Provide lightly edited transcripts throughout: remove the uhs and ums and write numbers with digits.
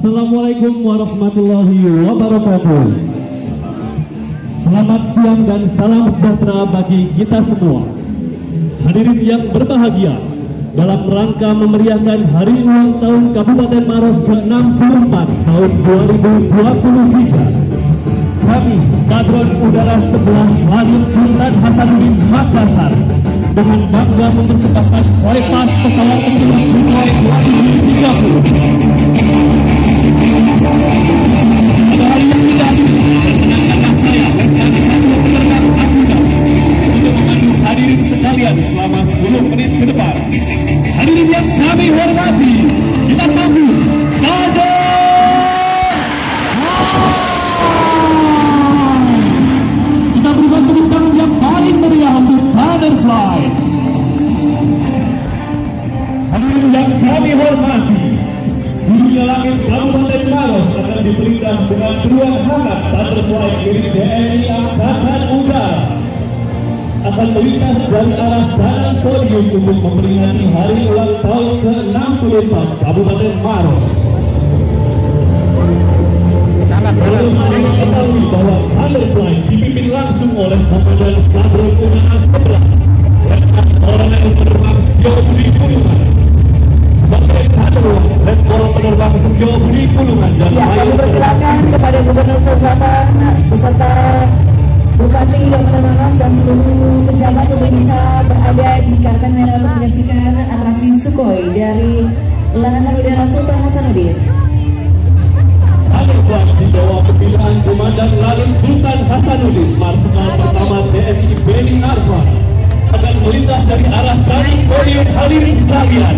Assalamualaikum warahmatullahi wabarakatuh. Selamat siang dan salam sejahtera bagi kita semua. Hadirin yang berbahagia, dalam rangka memeriahkan Hari Ulang Tahun Kabupaten Maros ke-64 tahun 2023, kami Skadron Udara 11 Lanut Sultan Hasanuddin Makassar dengan bangga mempersembahkan bypass pesawat tempur Sukhoi 2030. Pada hari ini kita hadirin sekalian selama 10 menit ke depan. Hadirin yang kami hormati, kita sambut Kader. Kita berikan tepuk tangan yang paling meriah untuk Kader Fly. Hadirin yang kami hormati, dunia langit Kabupaten Maros akan diberikan dengan ruang hangat butterfly milik TNI Angkatan Udara. Akan melintas dari arah jalan podium untuk memperingati Hari Ulang Tahun ke-64 Kabupaten Maros. Perlu diketahui bahwa Butterfly dipimpin langsung oleh Komandan Skadron Udara 11 dan Kolonel Penerbang Setio Budi Pulungan. Sebagai kader Letkol Penerbang Setio Budi Pulungan dan kami persilakan kepada Gubernur Sultan beserta Bupati dan Maros dan seluruh pejabat untuk bisa berada di karpet merah untuk menyaksikan atraksi Sukhoi dari Landasan Udara Sultan Hasanuddin. Butterfly di bawah pembinaan Komandan Lanut Sultan Hasanuddin, Marsikal Pertama TNI Beni Arfa, akan melintas dari arah kanan podium. Hadirin sekalian,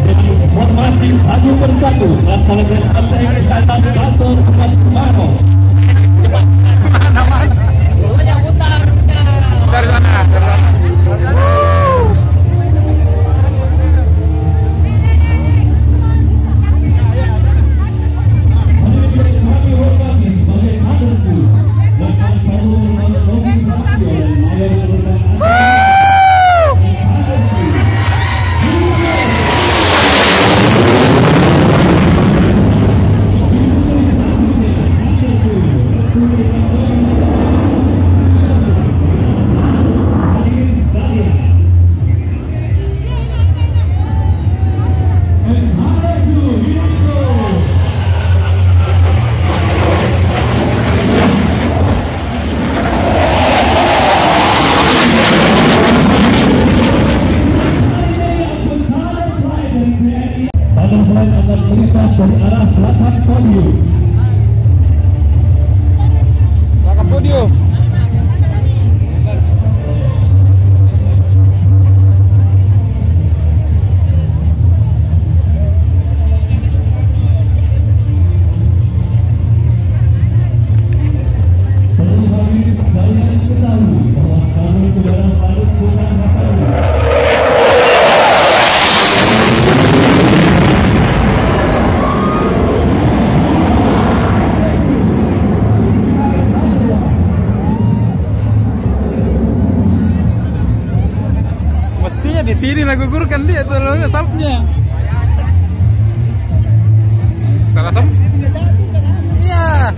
dengan formasi satu persatu melaksanakan atraksi di atas kantor Bupati Maros. Dari sana, akan melintas dari arah belakang podium. belakang podium. Perlu hadirin sekalian ketahui bahwa Skadron Udara Lanut Sultan Hasanuddin di sini nagugurkan dia terlalu sampnya. Salah sam? Iya.